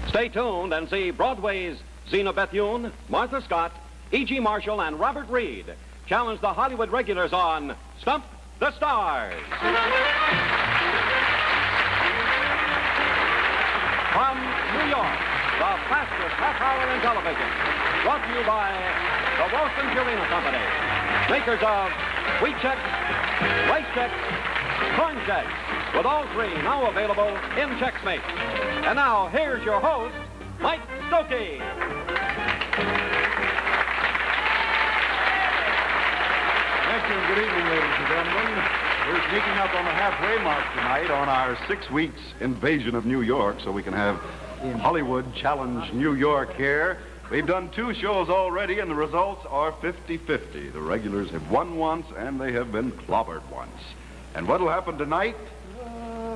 Stay tuned and see Broadway's Xena Bethune, Martha Scott, E.G. Marshall, and Robert Reed challenge the Hollywood regulars on Stump the Stars. From New York, the fastest half hour in television, brought to you by the Boston Purina Company, makers of Wheat Chex, Rice Chex, Corn Chex, with all three now available in Chex Mate. And now, here's your host, Mike Stokey. Thank you, and good evening, ladies and gentlemen. We're sneaking up on the halfway mark tonight on our 6 weeks invasion of New York so we can have Hollywood challenge New York here. We've done 2 shows already, and the results are 50-50. The regulars have won once, and they have been clobbered once. And what'll happen tonight?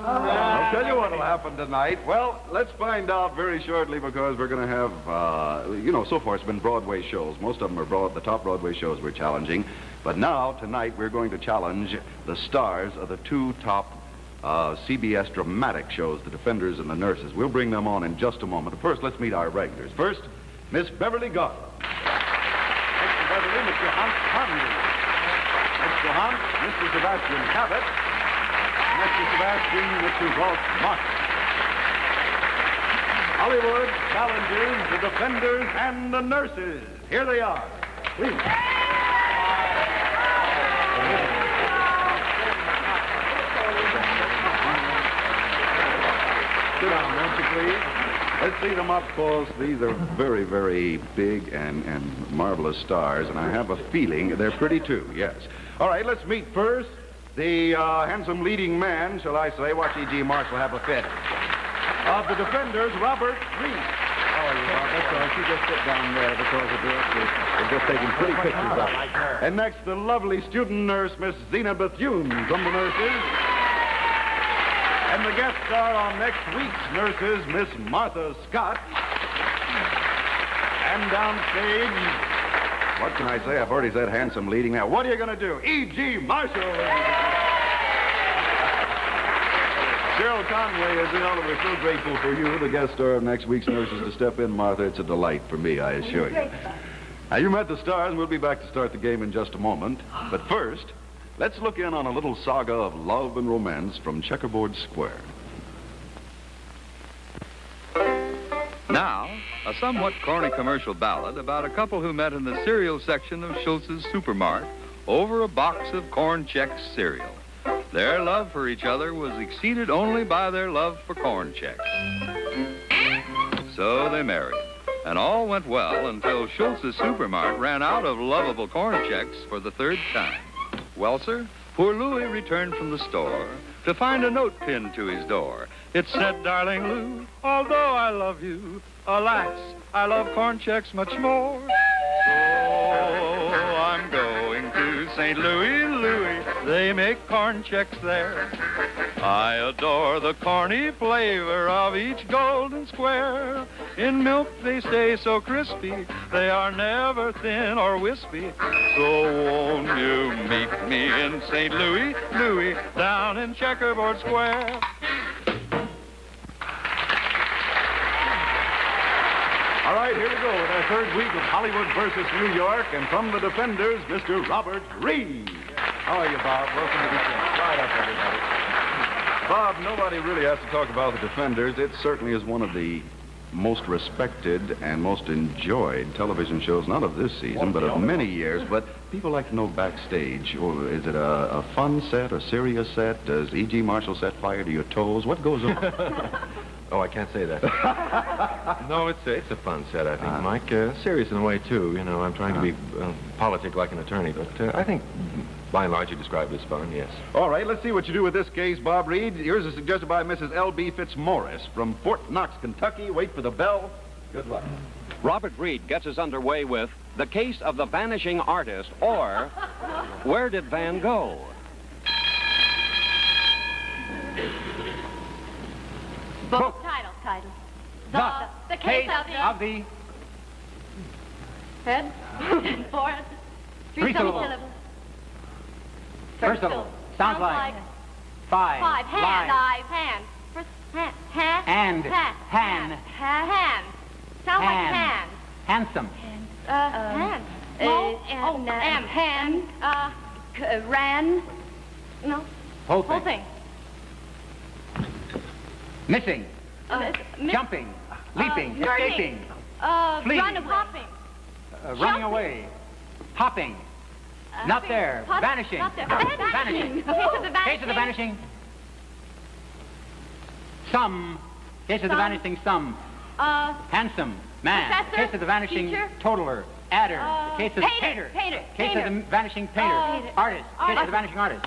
I'll tell you what'll happen tonight. Well, let's find out very shortly, because we're going to have, so far it's been Broadway shows. Most of them are the top Broadway shows we're challenging. But now, tonight, we're going to challenge the stars of the 2 top CBS dramatic shows, The Defenders and The Nurses. We'll bring them on in just a moment. First, let's meet our regulars. First, Miss Beverly Garland. Mr. Beverly, Mr. Conried. Mr. Hunt, Mr. Sebastian Cabot. Mr. Sebastian, Mr. Walt Martin. Hollywood challenges The Defenders and The Nurses. Here they are. Please. Sit down, won't you, please? Let's see them up close. These are very, very big and marvelous stars, and I have a feeling they're pretty, too, yes. All right, let's meet first the handsome leading man, shall I say. Watch E.G. Marshall have a fit. Of The Defenders, Robert Reed. Oh, that's all right. You just sit down there because the director is just taking pretty pictures of it. And next, the lovely student nurse, Miss Xena Bethune from The Nurses. And the guest star on next week's Nurses, Miss Martha Scott. And downstage, what can I say? I've already said handsome leading. Now, what are you going to do? E.G. Marshall. Cheryl Conway is in. We're so grateful for you, the guest star of next week's Nurses, to step in, Martha. It's a delight for me, I assure you. Now, you met the stars, and we'll be back to start the game in just a moment. But first, let's look in on a little saga of love and romance from Checkerboard Square. Now, a somewhat corny commercial ballad about a couple who met in the cereal section of Schultz's Supermart over a box of Corn Chex cereal. Their love for each other was exceeded only by their love for Corn Chex. So they married, and all went well until Schultz's Supermart ran out of lovable Corn Chex for the 3rd time. Well, sir, poor Louie returned from the store to find a note pinned to his door. It said, "Darling Lou, although I love you, alas, I love Corn Chex much more. So I'm going to St. Louis, they make Corn Chex there. I adore the corny flavor of each golden square. In milk they stay so crispy, they are never thin or wispy. So won't you meet me in St. Louis, down in Checkerboard Square." All right, here we go with our 3rd week of Hollywood versus New York, and from The Defenders, Mr. Robert Reed. How are you, Bob? Welcome to the show. Right up, everybody. Bob, nobody really has to talk about The Defenders. It certainly is one of the most respected and most enjoyed television shows, not of this season, but of many years. But people like to know backstage. Oh, is it a fun set, a serious set? Does E.G. Marshall set fire to your toes? What goes on? Oh, I can't say that. No, it's a fun set, I think, Mike. Serious in a way, too. You know, I'm trying to be politic like an attorney, but I think, by and large, you described it as fun, yes. All right, let's see what you do with this case, Bob Reed. Yours is suggested by Mrs. L.B. Fitzmaurice from Fort Knox, Kentucky. Wait for the bell. Good luck. Robert Reed gets us underway with The Case of the Vanishing Artist, or Where Did Van Go? Book. Title. The case of the... Head. 4. 3 syllables. First syllable. Sounds like... 5. Hand. Hand. Hand. Sounds like hand. Handsome. Hand. Hand. Ran. No. Whole Whole thing. thing. Missing. Jumping. Leaping. Escaping. Fleeing. Hopping. Running away. Hopping. Not there. Vanishing. Not there. Vanishing. Case of the vanishing. Case of the vanishing. Some. Case of the vanishing sum. Handsome. Man. Professor, Case of the vanishing teacher. Totaler. Adder. Case of Painter. Case of the vanishing painter. Painter. Artist. Case of the vanishing artist.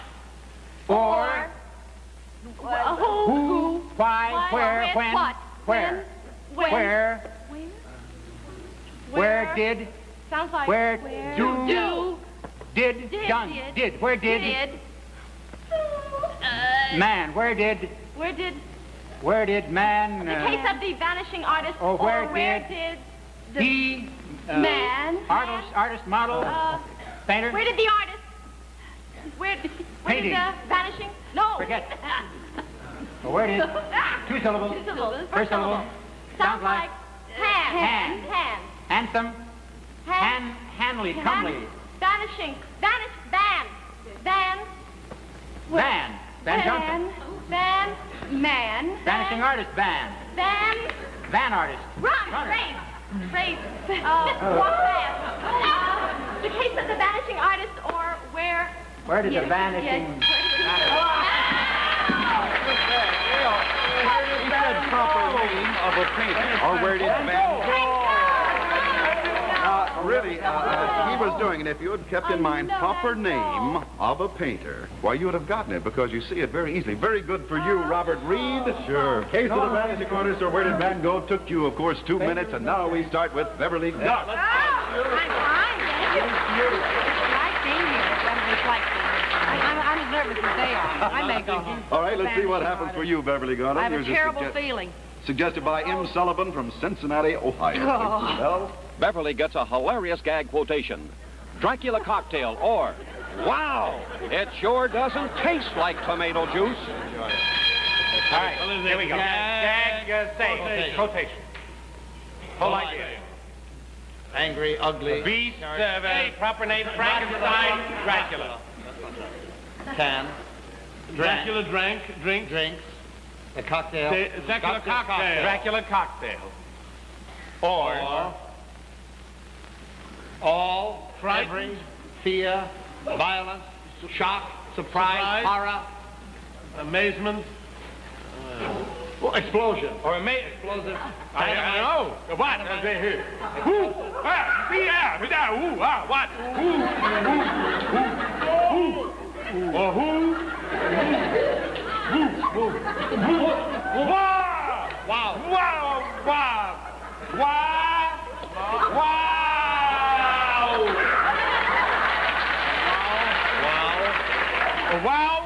Or. Who. Why. Where. With When. what? Where. When. Where. Where did. Sounds like. Where Do. Did. Done. Did. Where did. Man. Where did man. The case of the vanishing artist. Or where did the he. man. Artist, model, painter. Where did the artist? Where did Painting. the vanishing? No. Forget. Well, where did. 2 syllables. 2 syllables. First syllable. Sounds like hand. Handsome. Handly. Comely. Vanishing. Van Johnson. Man. Vanishing artist. Van artist. Run. Race. Walk fast. The case of the vanishing artist, or where? Where did the vanishing. He said proper name of a painter. Or where did Van go? Really, he was doing it. If you had kept in mind proper name of a painter, why, you would have gotten it, because you see it very easily. Very good for you, Robert Reed. Sure. Case of the vanishing artist, or where did Van go? Took you, of course, 2 minutes, and now we start with Beverly Duck. I'm fine. I'm as nervous as they are. I may go home. All right, let's see what happens for you, Beverly Garland. I have a Here's terrible feeling. suggested by M. Sullivan from Cincinnati, Ohio. Well, Beverly gets a hilarious gag quotation. Dracula cocktail, or, wow, it sure doesn't taste like tomato juice. All right, here we go. Say. Quotation. Whole idea. Angry, ugly. Beast, proper name, Frankenstein, Dracula. Can. Dracula drinks. A cocktail. Dracula cocktail. Or. All. Every. Fear. Violence. Shock. Surprise. Horror. Amazement. Explosion. Or explosive. I don't know. What? Who? What? Who? Or who? Wow.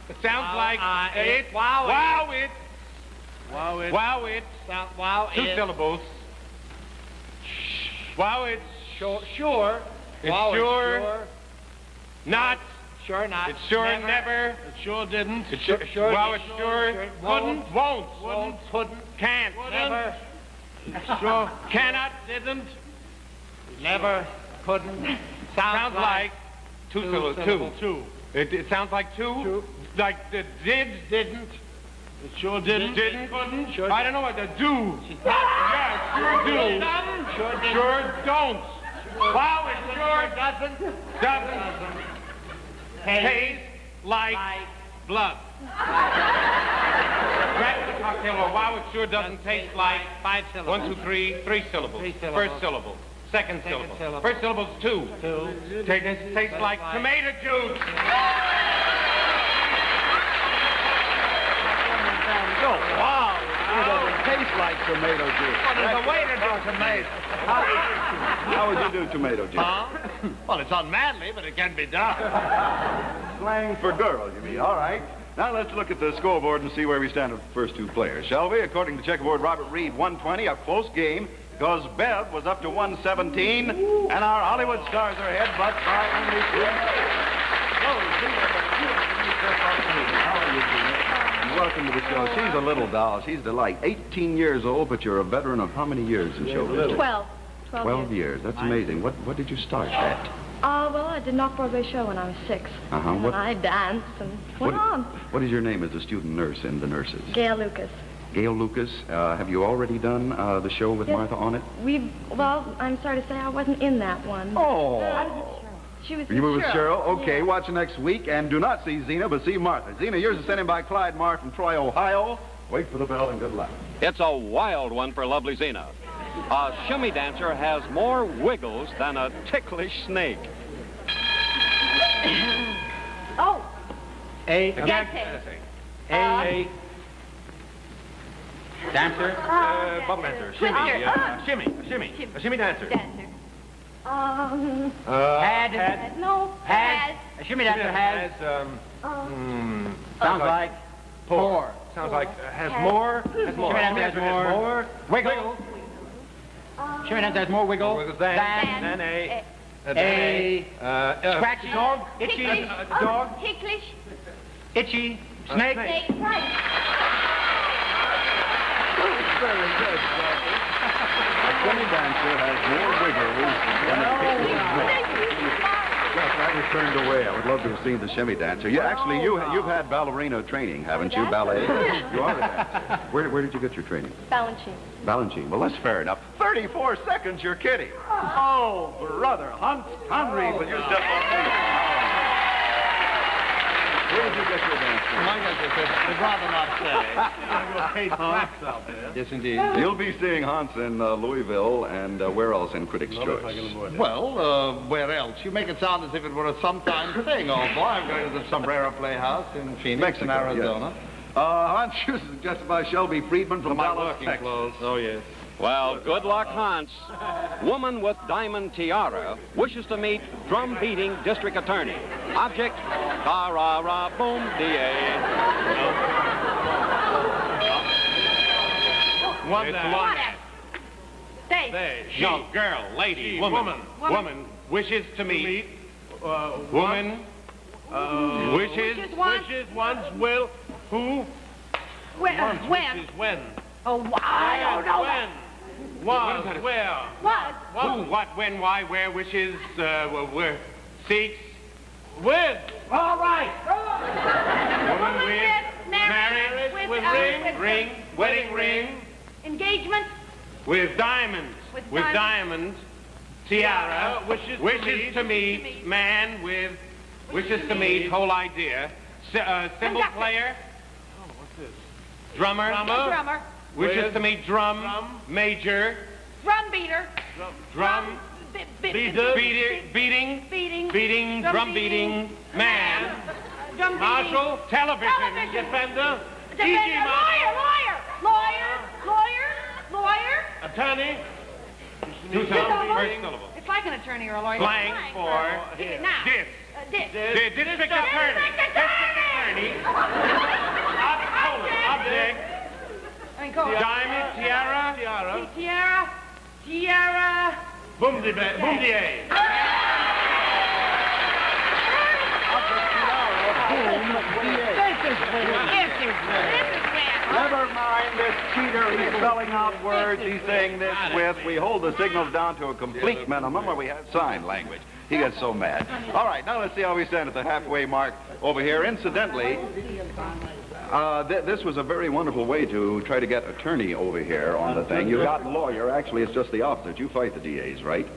It sounds like it. Wow, it. 2 syllables. Wow, it's sure. It's sure. Not. Sure not. It's sure never. It sure didn't. It's sure. Wow, it's sure. Couldn't. Won't. Couldn't. Can't. Never. Sure. Cannot. Didn't. Never. Couldn't. Sounds like 2 syllables. 2. It sounds like 2. Like the didn't. It sure didn't. Couldn't. Sure I don't know what to do. Yes. Do. Sure don't. Wow, it sure doesn't taste like blood. Dracula cocktail, or wow, it sure doesn't taste like 5 syllables. 1, 2, 3, 3 syllables. 3 syllables. First syllable. Second syllable. syllable. First syllable's 2. 2. Tastes like tomato juice. wow. It doesn't taste like tomato juice. Well, there's a way to do tomato. How would you do tomato juice? Well, it's unmanly, but it can be done. Slang for girls, you mean. All right. Now let's look at the scoreboard and see where we stand with the first 2 players, shall we? According to checkerboard, Robert Reed, 120, a close game, because Bev was up to 117, and our Hollywood stars are ahead, but by only 2. How are you doing? welcome to the show. She's a little doll. She's a delight. 18 years old, but you're a veteran of how many years in show business? 12. 12 years. That's amazing. What did you start at? Well, I did an off-Broadway show when I was 6. Uh-huh. And I danced and went on. What is your name as a student nurse in the nurses? Gail Lucas. Gail Lucas. Have you already done the show with Yes. Martha on it? Well, I'm sorry to say I wasn't in that one. Oh. She was You were with Cheryl? Okay, Yeah. watch next week. And do not see Zina, but see Martha. Zina, yours is sent in by Clyde Marr from Troy, Ohio. Wait for the bell and good luck. It's a wild one for lovely Zina. A shimmy dancer has more wiggles than a ticklish snake. Oh, A dancing. A dancer. Bubble dancer. Twister. Shimmy. A shimmy dancer. Dancer. Had. No. Had. A shimmy dancer has. Sounds like pour. Sounds like has more. Has more. Shimmy dancer has more. Wiggle. Shimmy dancer has more wiggle Than a scratchy dog. Itchy dog. Ticklish. Itchy snake. Snake. Right. Very good, Dorothy. A shimmy dancer has more wiggles than a ticklish snake. Yes, I was turned away. I would love to have seen the shimmy dancer. Yeah, actually, you've had ballerina training, haven't you? Ballet. You are a dancer. Where did you get your training? Balanchine. Balanchine. Well, that's fair enough. 34 seconds, you're kidding. Oh, brother. Conried, will you step up, please? Where did you get your dance from? I'd rather not say. Yes, indeed. You'll be seeing Hans in Louisville, and where else in Critics' Choice? Well, where else? You make it sound as if it were a sometime thing, old boy. I'm going to the Sombrero Playhouse in Phoenix, Mexico, in Arizona. Hans, you suggested by Shelby Friedman from Dallas, Texas. Oh, yes. Well, good luck, Hans. Woman with diamond tiara wishes to meet drum-beating district attorney. Object, ta-ra-ra-boom-de-a. Stay. No, girl, lady, woman wishes to meet. Woman wishes one's will. Who? When? Wishes when? Oh, I don't know that. Was, where? What? Who, what, when, why, where, wishes, where, seeks, with. All right. Woman with, marriage, with ring, wedding ring, Engagement. with diamonds, With diamonds, tiara, wishes to meet, man with, wishes to meet, whole idea, cymbal Conductor. player, drummer, Drummer. wishes to meet drum, major, Drum beater. drum, beating, drum beating, man, Drum beating. marshal, television, Television. defender, Defender. Lawyer. attorney, Two syllables. First syllable. It's like an attorney or a lawyer. Slang for Now. dis. Dis. District attorney. Object. I mean, go. Diamond, tiara. Tiara. Boom-de-ay. Never mind this cheater. He's spelling out words. He's saying this with. We hold the signals down to a complete minimum, or we have sign language. He gets so mad. All right, now let's see how we stand at the halfway mark over here. Incidentally, this was a very wonderful way to try to get attorney over here on the thing. You got lawyer. Actually, it's just the opposite. You fight the DAs, right?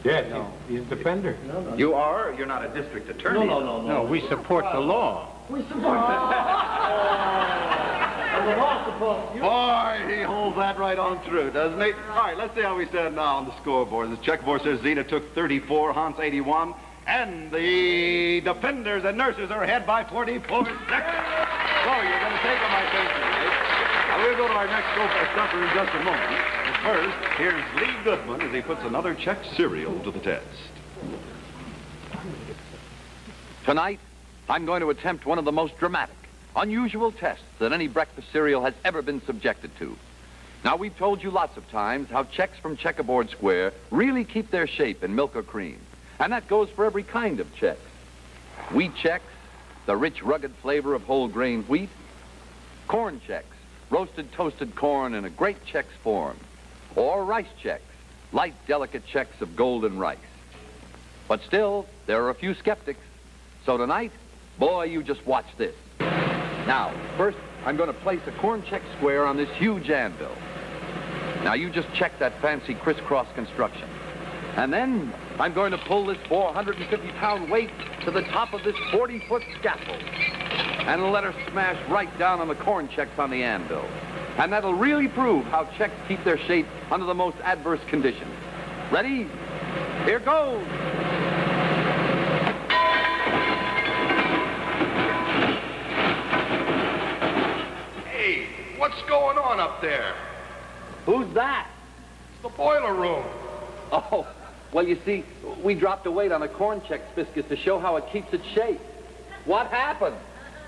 Yes, he's a defender. You are? You're not a district attorney. No, we support the law. Boy, he holds that right on through, doesn't he? All right, let's see how we stand now on the scoreboard. The checkerboard says Zina took 34, Hans 81, and the defenders and nurses are ahead by 44 seconds. So you're going to take them, I think, tonight. Now, we'll go to our next Go-Fest supper in just a moment. But first, here's Lee Goodman as he puts another Chex cereal to the test. Tonight, I'm going to attempt one of the most dramatic, unusual tests that any breakfast cereal has ever been subjected to. Now, we've told you lots of times how Chex from Checkerboard Square really keep their shape in milk or cream. And that goes for every kind of Chex. Wheat Chex, the rich, rugged flavor of whole grain wheat. corn Chex, roasted toasted corn in a great Chex form. Or rice Chex, light, delicate Chex of golden rice. But still, there are a few skeptics. So tonight, boy, you just watch this. Now, first, I'm going to place a corn Chex square on this huge anvil. Now, you just check that fancy crisscross construction. And then, I'm going to pull this 450-pound weight to the top of this 40-foot scaffold. And let her smash right down on the corn Chex on the anvil. And that'll really prove how Chex keep their shape under the most adverse conditions. Ready? Here goes! Hey, what's going on up there? Who's that? It's the boiler room. Oh, well, you see, we dropped a weight on the corn Chex biscuit to show how it keeps its shape. What happened?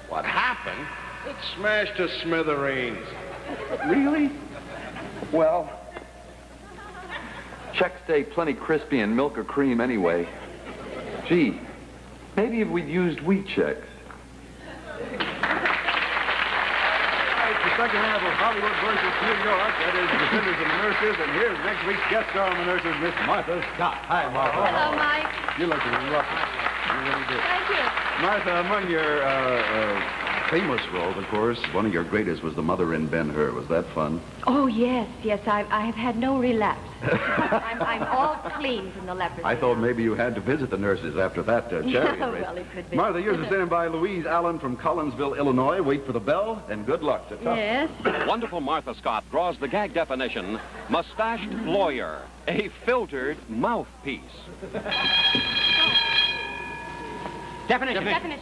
What happened? It smashed to smithereens. Really? Well, Chex stay plenty crispy in milk or cream anyway. Gee, maybe if we'd used wheat Chex. The second half of Hollywood versus New York. That is the Defenders and the Nurses. And here's next week's guest star on the Nurses, Miss Martha Scott. Hi, Martha. Hello, Mike. You're looking lovely. You really do. Thank you. Martha, among your famous roles, of course, one of your greatest was the mother in Ben-Hur. Was that fun? Oh, yes. I've had no relapse. I'm all clean from the leprosy. I thought maybe you had to visit the nurses after that chariot race. Well, it could be. Martha, you're standing by Louise Allen from Collinsville, Illinois. Wait for the bell, and good luck to tough. Yes. Wonderful Martha Scott draws the gag definition, mustached lawyer, a filtered mouthpiece. Definition.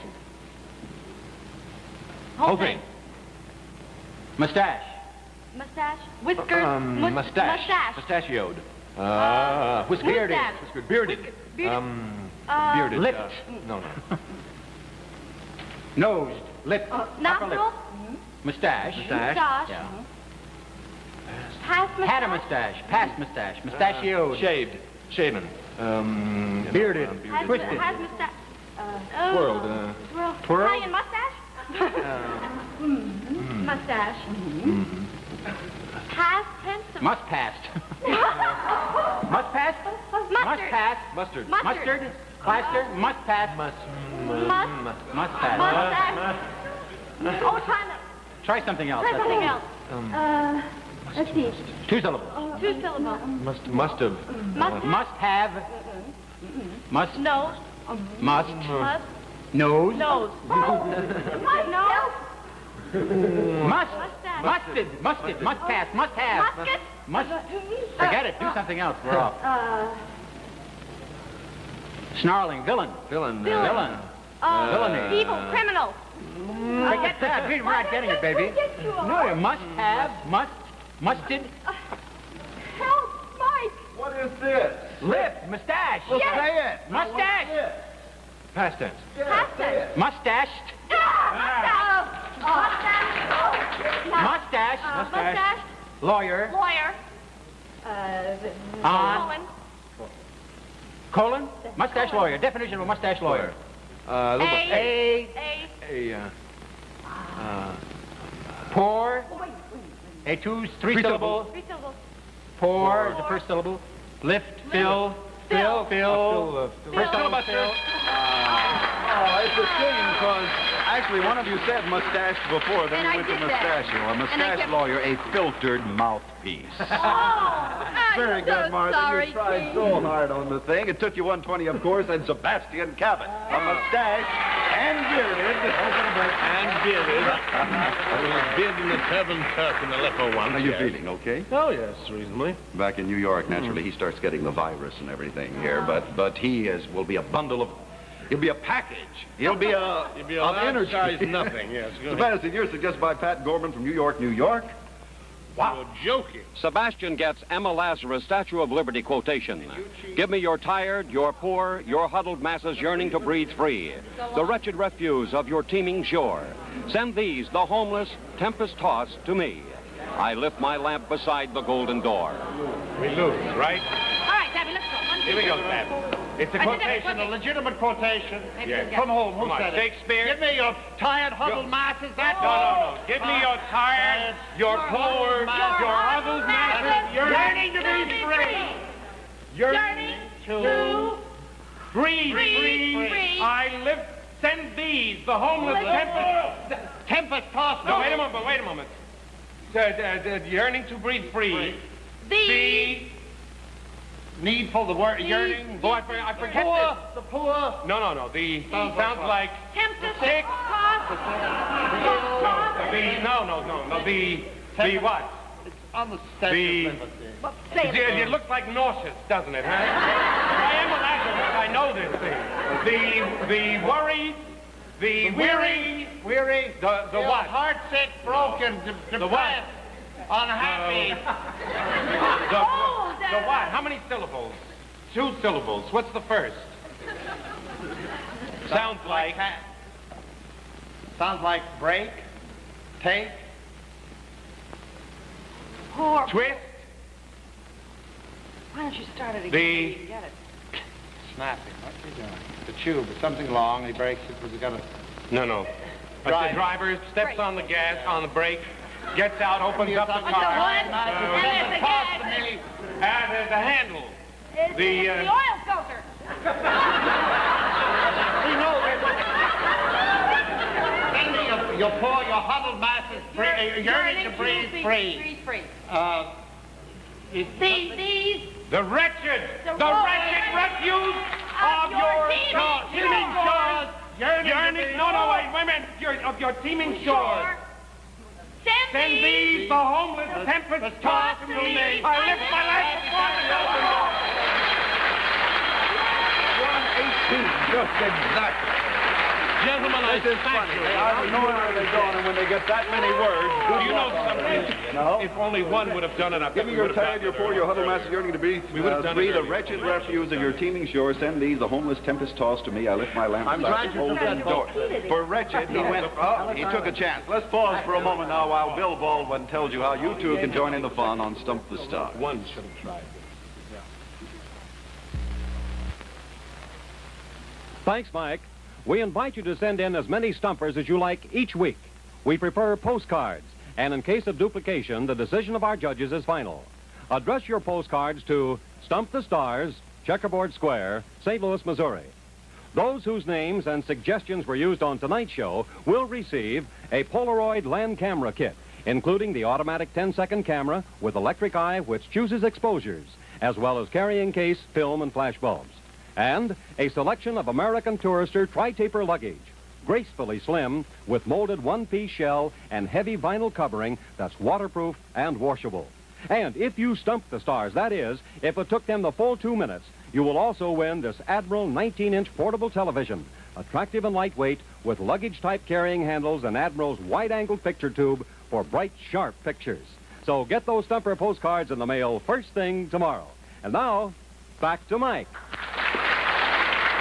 Whole thing. Mustache. Mustache. Whiskers. Mustache. Mustachioed. Whiskered. Whiskered. Bearded. Bearded. Lipped. No. Nosed. Lipped. Nostrils. Mustache. Mustache. Yeah. Past mustache. Had a mustache. Past mustache. Mustachioed. Shaved. Shaven. Bearded. Twisted. Has mustache. Twirled. Twirled. Italian mustache. Mustache. Past tense. Must passed. Must pass. Must pass. Mustard. Mustard. Plaster. Must pass. Must pass. Mustache. Oh, Try something else. try something else. Let's see. Two syllables. Two syllables. Must have. Must have. Must. Nose. Must. Must. Nose. Nose. What? Nose. Must. Mustache. Musted. Musted. Must pass. Must have. Musket. Must. Forget it. Do something else. We're off. Snarling. Villain. Villain. Villain. Villainy. Evil. Criminal. Forget that. We're not getting it, baby. No, you must have. Musted. Help, Mike. What is this? Lip. Mustache. Well, say it. Mustache. Past tense. Past tense. Mustached. Mustache. Mustache. Lawyer. Lawyer. On. Colon. Mustache lawyer. Definition of a mustache lawyer. A. Pour. A three syllable. Three syllables. Pour is the first syllable. Lift. Fill. Fill. First syllable. Fill. Oh, it's a shame because actually one of you said mustache before, then And you I went to did that. mustachio. A And I mustache kept- lawyer, a filtered mouthpiece. Very I'm good, so Martha. sorry, You tried King. so hard on the thing. It took you 120, of course, and Sebastian Cabot. A mustache and bearded. And bearded. Bearded the turban Turk in the Aleppo one. How are you feeling, okay? Oh, yes, reasonably. Back in New York, naturally, he starts getting the virus and everything here, but he will be a bundle of... He'll be a package. He'll be a of energy. large-sized nothing, yes. Go ahead. Sebastian, you're suggested by Pat Gorman from New York, New York. Wow. You're joking. Sebastian gets Emma Lazarus' Statue of Liberty quotation. Give me your tired, your poor, your huddled masses yearning to breathe free. The wretched refuse of your teeming shore. Send these, the homeless, tempest-tossed, to me. I lift my lamp beside the golden door. We lose, right? All right, Tabby, let's go. Here we go, Tab. It's a quotation, a legitimate quotation. Yes. From whom? Who Come on, said it? Shakespeare. Give me your tired, huddled masses. That No. Give me your tired, your poor, your huddled masses yearning to be free. Yearning to free. I lift, send these, the homeless tempest tossed. No, wait a moment. Yearning to breathe free. The needful, the word yearning. Oh, I forget this. The poor. No. The sounds like Tempest sick. tossed. The what? It's on the stage. It looks like nauseous, doesn't it, huh? I am a Lazarus. I know this thing. The worried, the weary, the what? Heartsick, broken, depressed, unhappy. The what? How many syllables? 2 syllables. What's the first? Sounds like break, take, Poor. twist. Why don't you start it again? The- You can get it. snapping. What's he doing? The tube. It's something long. He breaks it because he got a. No. The driver steps on the gas, on the brake, gets out, opens up the car. And there's the gas. There's the handle. The oil filter. We know it. Send me your poor, your huddled masses, yearning to breathe free. Free. These. The wretched refuse of your teeming shores. Yearning. No, wait a minute. Of your teeming shores. Send these, the homeless tempest tossed to me. I lift my legs upon the open door. 1:18, just exactly. Gentlemen, I This is funny. They hardly know where they're going, and when they get that many words, good You know luck on something? it, you know? If only one would have done it, I Give me your tired, your poor, your huddled masses yearning to be We would have done free, it the earlier. wretched refuse of your teeming shore. Send these, the homeless tempest tossed to me. I lift my lamp. I'm glad you took that door. For wretched, he went. Oh, he took a chance. Let's pause for a moment now while Bill Baldwin tells you how you two can join in the fun on Stump the Stars. One should have tried. Thanks, Mike. We invite you to send in as many stumpers as you like each week. We prefer postcards, and in case of duplication, the decision of our judges is final. Address your postcards to Stump the Stars, Checkerboard Square, St. Louis, Missouri. Those whose names and suggestions were used on tonight's show will receive a Polaroid land camera kit, including the automatic 10-second camera with electric eye which chooses exposures, as well as carrying case, film, and flash bulbs. And a selection of American Tourister tri-taper luggage, gracefully slim with molded one-piece shell and heavy vinyl covering that's waterproof and washable. And if you stump the stars, that is, if it took them the full 2 minutes, you will also win this Admiral 19-inch portable television, attractive and lightweight with luggage-type carrying handles and Admiral's wide-angle picture tube for bright, sharp pictures. So get those stumper postcards in the mail first thing tomorrow. And now, back to Mike.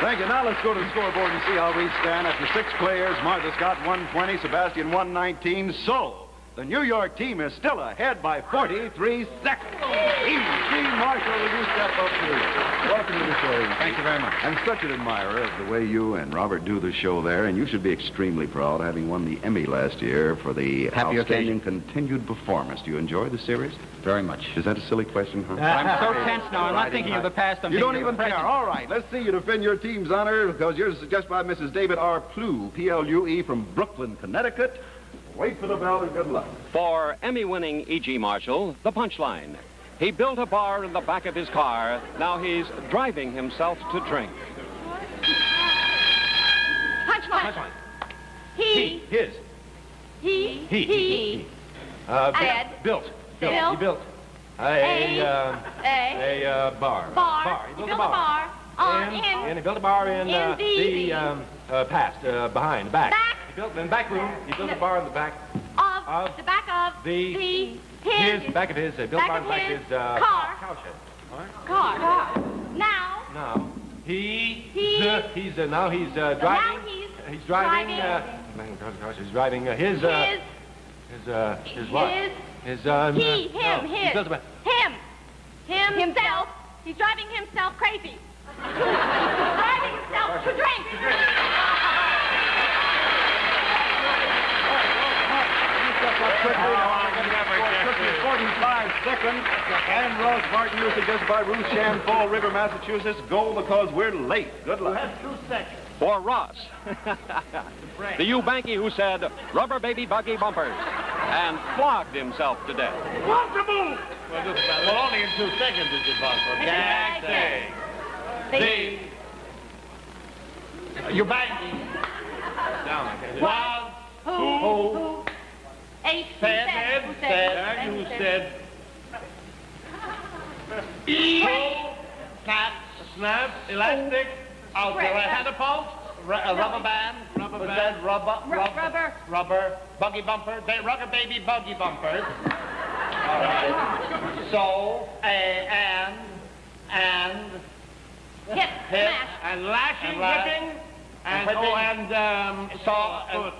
Thank you. Now let's go to the scoreboard and see how we stand. After 6 players, Martha Scott 120, Sebastian 119. So, the New York team is still ahead by 43 seconds. E.G. Marshall, will you step up, please? Welcome to the show. Thank you very much. I'm such an admirer of the way you and Robert do the show there, and you should be extremely proud, having won the Emmy last year for the Happy outstanding occasion. continued performance. Do you enjoy the series? Very much. Is that a silly question, huh? I'm so tense now. I'm not thinking of the past. I'm You don't thinking of even the care. present. All right, let's see you defend your team's honor, because yours is suggested by Mrs. David R. Plue, P-L-U-E, from Brooklyn, Connecticut. Wait for the bell and good luck. For Emmy-winning E.G. Marshall, the punchline. He built a bar in the back of his car. Now he's driving himself to drink. Punchline. He. His. He. Ed. Built. Bill. He built A bar. bar. He He built built a a bar. bar. And he built a bar in the past, behind, back. Back. He built in the back room. He built a bar in the back. Of the back of His back of his. Built a bar in the back of his car. cow shed. Car. Now. Now he's driving. Now he's He's driving. He's driving his what? His He. Himself. He's driving himself crazy. Driving himself to drink. 45 seconds. And Ross Martin, you suggested by Rushan Fall River, Massachusetts. Goal because we're late. Good luck. 2 seconds. For Ross. The Eubanky who said, rubber baby buggy bumpers, and flogged himself to death. What's the move? Well, only in 2 seconds is it possible. Gag day. You bang. Was Who? H. said, Who said? snap, Snap, elastic, catapult, rubber band, rubber, buggy bumper, rubber baby buggy bumpers. All right. So, and Hip. Smash. and lashing, whipping, and saw,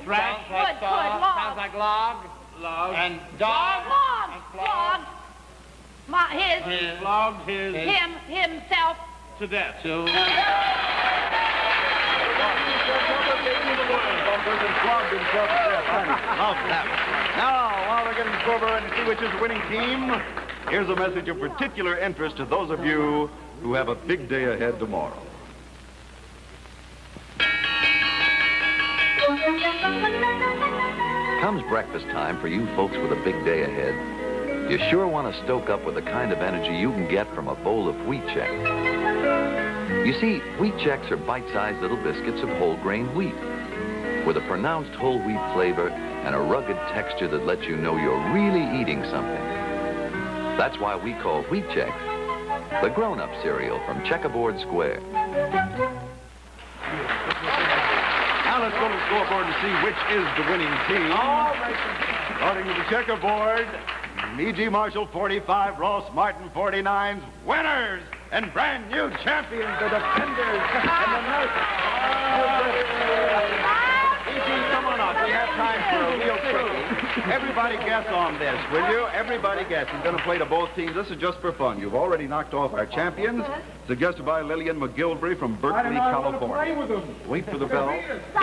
thrash, Wood. sounds like log, log, and dog, Log. and flog. flogged his Himself. to death. Now, while we're getting sober and to see which is the winning team, here's a message of particular interest to those of you who have a big day ahead tomorrow. Comes breakfast time for you folks with a big day ahead. You sure want to stoke up with the kind of energy you can get from a bowl of wheat Chex. You see, wheat Chex are bite-sized little biscuits of whole grain wheat with a pronounced whole wheat flavor and a rugged texture that lets you know you're really eating something. That's why we call wheat Chex the grown-up cereal from Checkerboard Square. Now let's go to the scoreboard and see which is the winning team. Starting with the checkerboard, E.G. Marshall 45, Ross Martin 49's winners and brand new champions, the defenders and the nurses. E.G., come on up. We have time for a real quickie. Everybody guess on this, will you? Everybody guess. We're going to play to both teams. This is just for fun. You've already knocked off our champions, suggested by Lillian McGilvery from Berkeley, California. Wait for the bell.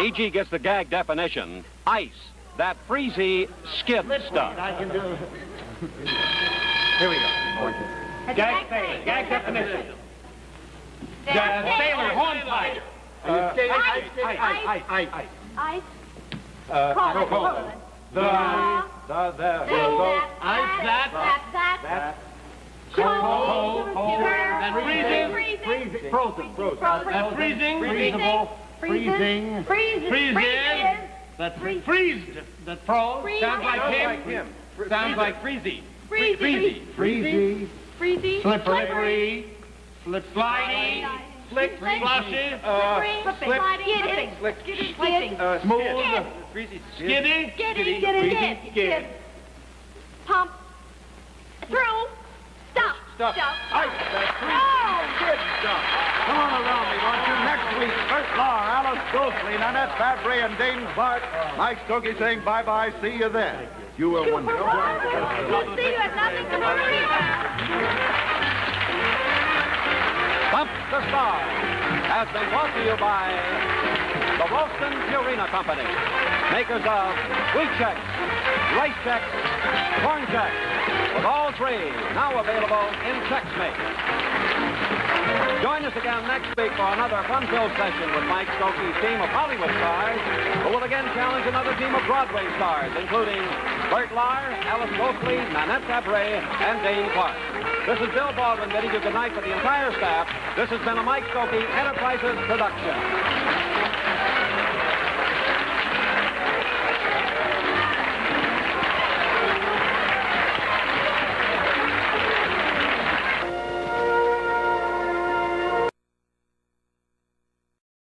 E.G. gets the gag definition. Ice. That freezy skid stuff. I can do it. Here we go. Gag definition. Sailor, hornpipe. Ice. Cold. Sounds like him. Sounds like freezy. Freezy. Slippery. Slidey. Slick. Flushy. Smooth. Skiddy. Skid. Pump. Through. Stop. Ice. That freezy skid stuff. Come on around me, won't you? Next week, Bert Lahr, Alice Ghostly, Nanette Fabry, and Dane Clark. Mike Stokey saying bye-bye. See you then. You were wonderful. We'll see you at nothing tomorrow. Stump the Stars has been brought to you by the Wilson Purina Company, makers of wheat Chex, rice Chex, corn Chex, with all three now available in Chex Mix. Join us again next week for another fun-filled session with Mike Stokey's team of Hollywood stars, who will again challenge another team of Broadway stars, including Bert Lahr, Alice Ghostly, Nanette Fabry, and Dane Clark. This is Bill Baldwin bidding you good night for the entire staff. This has been a Mike Stokey Enterprises production.